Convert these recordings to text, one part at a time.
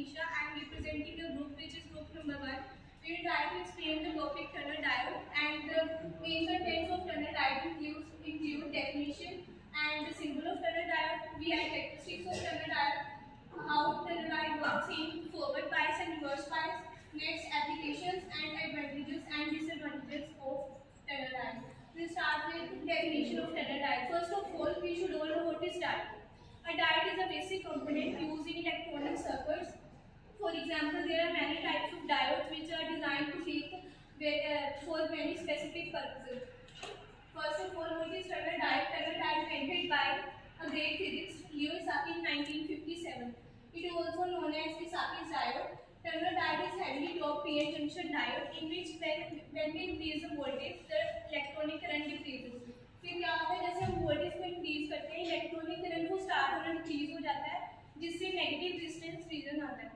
Nisha. I am representing the group which is group number 1. We will try to explain the topic tunnel diode, and the main contents of tunnel diode include definition and the symbol of tunnel diode. We have characteristics of tunnel diode, how tunnel diode works in forward bias and reverse bias. Next, applications and advantages and disadvantages of tunnel diode. We will start with definition of tunnel diode. First of all, we should all know what is diode. A diode is a basic component used in electronic circuits. For example, there are many types of diodes which are designed to fit for many specific purposes. First of all, what is tunnel diode? Tunnel diode invented by a great physicist Leo Szilard in 1957. It is also known as Esakis diode. Tunnel diode is heavily doped PN junction diode in which when we increase the voltage, the electronic current decreases. फिर क्या होता है, जैसे हम voltage को increase करते हैं, electronic current को स्टार्ट होना डिक्रीज हो जाता है, जिससे नेगेटिव रेजिस्टेंस रीजन आता है.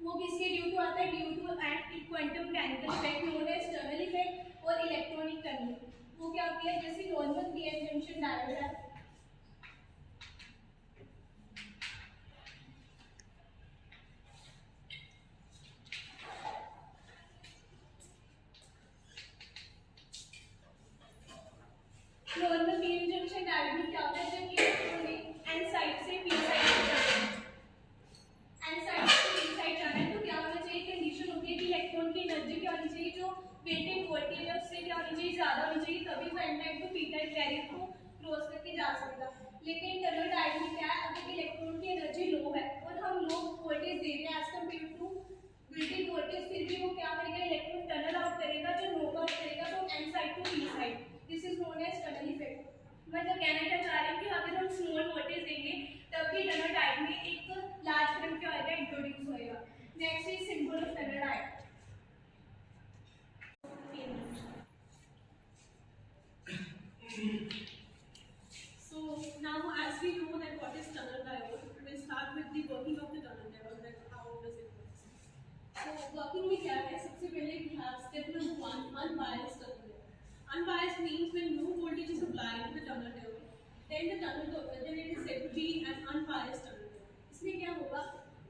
वो किसके ड्यू टू आता है? Due to and quantum mechanical effect known as tunnel effect और इलेक्ट्रॉनिक टनलिंग. वो क्या होती है? जैसे नॉर्मल पीएन जंक्शन डायोड है, नॉर्मल पीएन जंक्शन डायोड में क्या होता है? जब इलेक्ट्रॉनिक एन साइड से पी साइड जाना है, एन साइड से पी साइड जाना है, तो क्या होना चाहिए? कंडीशन होती है कि इलेक्ट्रॉन की एनर्जी क्या होनी चाहिए, जो वेटिंग वोल्टेज है उससे क्या होनी चाहिए? ज्यादा होनी चाहिए, तभी वो N type to P type barrier को क्रॉस करके जा सकता. लेकिन टनल डायोड में क्या है? अगर इलेक्ट्रॉन की एनर्जी लो है और हम लो वोल्टेज दे रहे हैं as compare to waiting voltage, फिर भी वो क्या करेगा? इलेक्ट्रॉन टनल आउट करेगा, जो नॉक आउट करेगा तो N side to P side. This is known as tunnel effect. मतलब कहना क्या चाह रहे हैं कि अगर हम स्मॉल वोल्टेज देंगे तब भी टनल डायोड में एक लार्ज करंट क्या होगा? इंट्रोड्यूस होएगा. Next is symbol of tunnel diode. So now, as we know that what is tunnel diode, we'll start with the working of the tunnel diode. That how does it work? So working में क्या है? सबसे पहले we have step number 1, unbiased tunnel diode. Unbiased means when no voltage is applied to the tunnel diode, then it is said to be an unbiased tunnel diode. इसमें क्या होगा?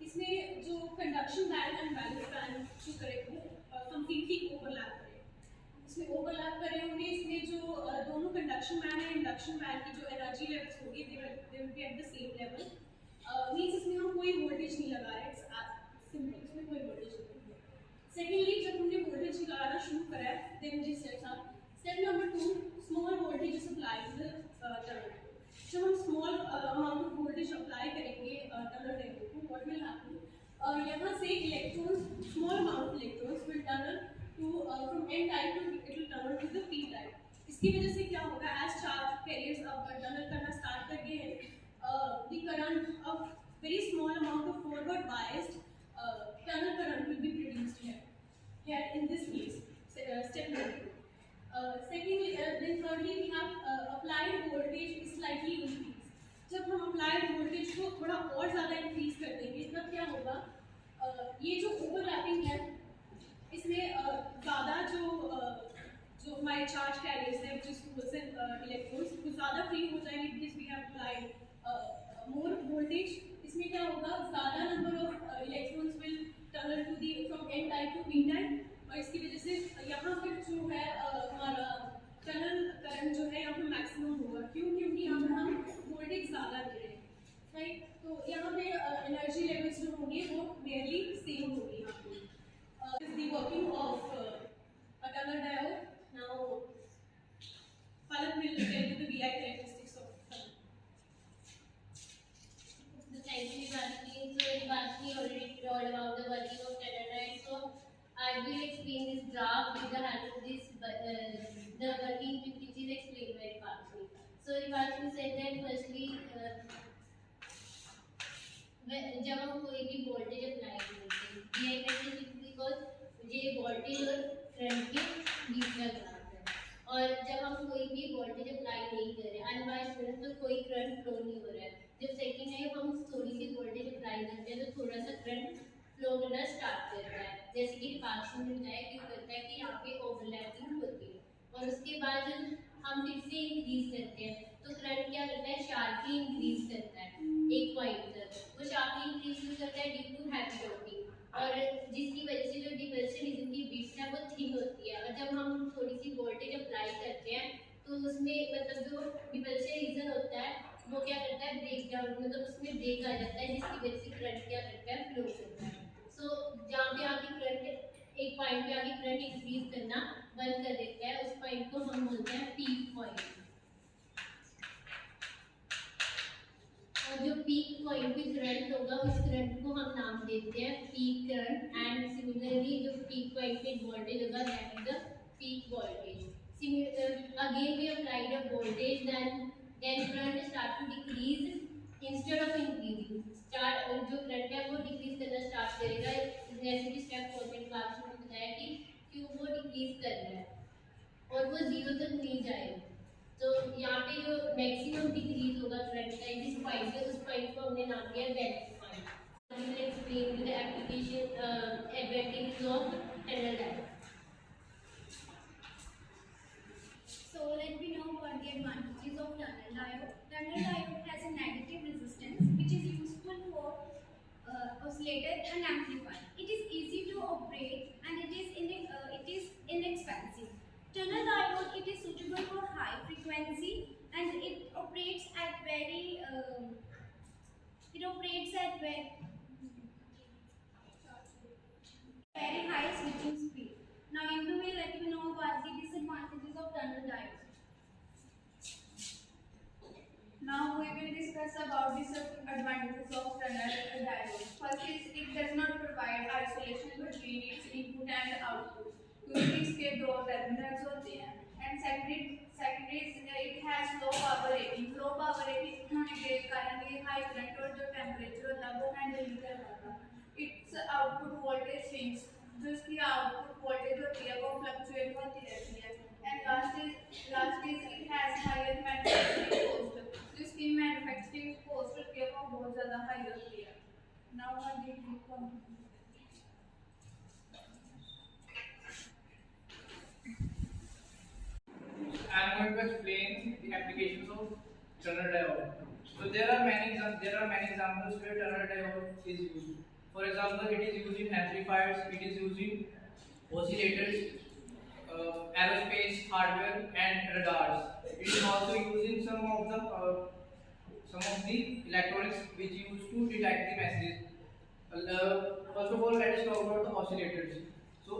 इसमें जो conduction band and valence band जो करेंगे completely overlap करेंगे. इसमें overlap करे होंगे. इसमें जो दोनों कंडक्शन बैंड है, इंडक्शन बैंड की जो एनर्जी लेवल्स होगी they will be at the same level. Means इसमें हम कोई वोल्टेज नहीं लगा रहे. इट्स सिंपल, इसमें कोई वोल्टेज नहीं है. सेकेंडली, जब हमने वोल्टेज लगाना शुरू करा है, then G step number 2, small voltage is apply to the tunnel. जब हम small amount of voltage apply करेंगे टनल टेबल को, व्हाट विल हैपन? यहाँ से electrons, small amount of electrons will tunnel from n type to it will tunnel to the p type. इसकी वजह से क्या होगा? As charge carriers अब tunnel करना start कर गए हैं, the current of very small amount of forward biased tunnel current will be produced here in this case. Step number 2. Secondly, then thirdly we have applied voltage is slightly increased. जब हम applied voltage को थोड़ा और ज़्यादा increase कर देंगे तब क्या होगा? ये जो overlapping है इसमें ज़्यादा जो हमारे चार्ज कैरियर्स हैं, जिस होल्स एंड इलेक्ट्रॉन्स, वो ज़्यादा फ्री हो जाएंगे because we have applied more voltage. इसमें क्या होगा? ज़्यादा number of electrons will tunnel to the from N type to P type, और इसकी वजह से यहाँ पर जो है हमारा टनल करंट जो है यहाँ पर मैक्सिमम होगा. क्यों? क्योंकि यहाँ पर हम वोल्टेज ज़्यादा दे रहे हैं, राइट. तो यहाँ पे एनर्जी लेवल्स जो होंगे वो नियरली सेम होगी. यहाँ पे is the working of a tunnel diode. Now, Palak will tell you the VI characteristics of tunnel. Thank you, Rivati. So, Rivati already told about the working of tunnel diode. So, I will explain this graph with the help of this, the working which is explained very fastly. So, Rivati said that firstly, जब हम कोई भी voltage apply करते हैं, VI characteristics because ये voltage और current के बीच का ग्राफ है. और जब हम कोई भी वोल्टेज अप्लाई नहीं कर रहे, अनबायस्ड करंट, तो कोई करंट फ्लो नहीं हो रहा है. जब सेकंड है हम थोड़ी सी वोल्टेज अप्लाई करते हैं तो थोड़ा सा करंट फ्लो करना स्टार्ट करता है. जैसे कि पार्शन में बताया क्यों करता है कि यहाँ पे ओवरलैपिंग होती है, और उसके बाद हम फिर से इंक्रीज करते हैं तो करंट क्या करता है? शार्पली इंक्रीज करता है एक पॉइंट तक. वो शार्पली इंक्रीज करता है ड्यू टू हैवी डोपिंग. और जिसकी वजह से जो डिफरेंशियल रीजन की बीट्स है वो थिन होती है। और जब हम थोड़ी सी वोल्टेज अप्लाई करते हैं तो उसमें मतलब जो डिफरेंशियल रीजन होता है वो क्या करता है, ब्रेक डाउन, मतलब उसमें ब्रेक आ जाता है, जिसकी वजह से करंट क्या करता है, फ्लो करता है। सो जहाँ पे आगे करंट एक पॉइंट पे आगे करंट इंक्रीज करना बंद कर देता है, उस पॉइंट को हम बोलते हैं पीक पॉइंट। और जो पीक पॉइंट पे करंट होगा उस करंट को हम नाम देते हैं पीक करंट। एंड सिमिलरली जो पीक पॉइंट पे वोल्टेज होगा that is the peak voltage. Again we applied a voltage, then current start to decrease instead of increasing. Start जो करंट है वो डिक्रीज करना स्टार्ट करेगा, जैसे कि स्टेप 4 में क्लास में बताया कि क्यों वो डिक्रीज कर रहा है और वो जीरो तक नहीं जाएगा। तो यहाँ पे जो मैक्सिमम डिक्रीज होगा करंट का जिस पॉइंट पे, उस पॉइंट को हमने नाम दिया delta point. We will explain the application advantages of tunnel diode. So let me know what the advantages of tunnel diode. Tunnel diode has a negative resistance which is useful for oscillator and amplifier. It is easy to operate and it is inexpensive. Tunnel diode, it is suitable for high frequency and it operates at very very high switching speed. Now Indu will let you know about the disadvantages of tunnel diode. Now we will discuss about disadvantages of tunnel diode. First is it does not provide isolation between its input and output, क्योंकि इसके दो terminals होते हैं। And secondary it has low power rating. Low power rating होने के कारण ये high current और जो टेम्परेचर होता है वो हैंडल नहीं कर पाता। Its output voltage swings, जो इसकी आउटपुट वोल्टेज होती है वो फ्लक्चुएट होती रहती है। And last is it has higher manufacturing cost, जिसकी मैन्युफैक्चरिंग कॉस्ट होती है वो बहुत ज़्यादा हाई होती है। Now one degree I am going to explain the applications of tunnel diode. So there are many examples where tunnel diode is used. For example, it is used in amplifiers, it is used in oscillators, aerospace hardware, and radars. It is also used in some of the electronics which used to detect the messages. First of all, let us talk about the oscillators. So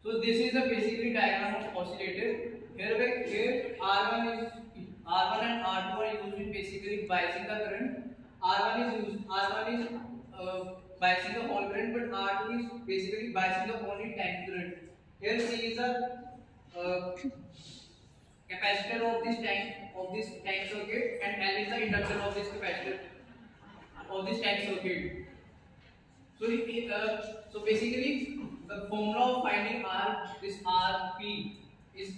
So this is the basically diagram of oscillator. Here R1 and R2 are used in basically biasing the current. R1 is biasing the whole current, but R2 is basically biasing the only tank current. Here C is the capacitor of this tank circuit, and L is the inductor of this capacitor of this tank circuit. So basically the formula of finding R, this Rp is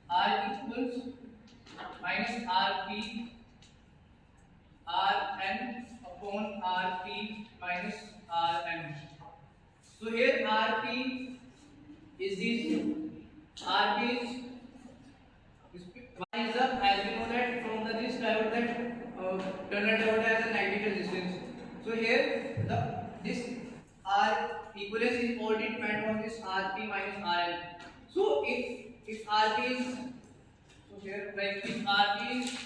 R equals minus Rp Rn upon Rp minus Rn. So here Rp is this, Rp is why is up, as we know that from this diode that tunnel diode has a negative resistance. So here this R equivalence is already dependent on this Rp minus Rn. So if Rp is, so here like if Rp is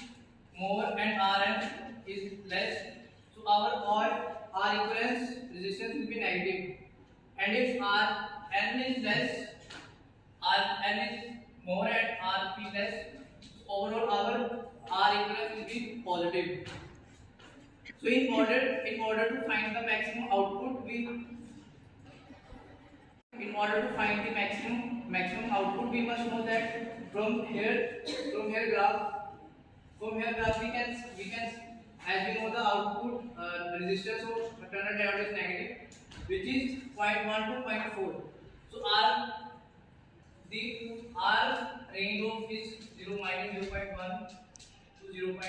more and Rn is less, so our R equivalence resistance will be negative, and if Rn is less, Rn is more and Rp less. Overall, our R equivalence will be positive. So in order to find the maximum output, in order to find the maximum output, we must know that from here graph we can, as we know, the output resistance of tunnel diode is negative, which is 0.1 to 0.4. So R range of is 0 minus 0.1 to 0.4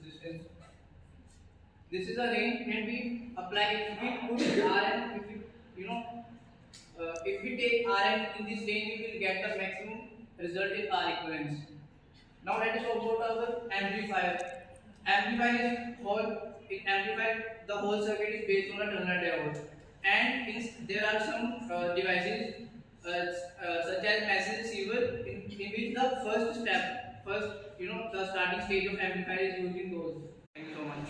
resistance. This is a range, and we apply, if we put Rn, if we, if we take Rn in this range, we will get the maximum result in R equivalence. Now let us talk about our amplifier. The whole circuit is based on a tunnel diode, and there are some devices such as massive receiver in which the the starting stage of amplifier is used in those. Thank you so much.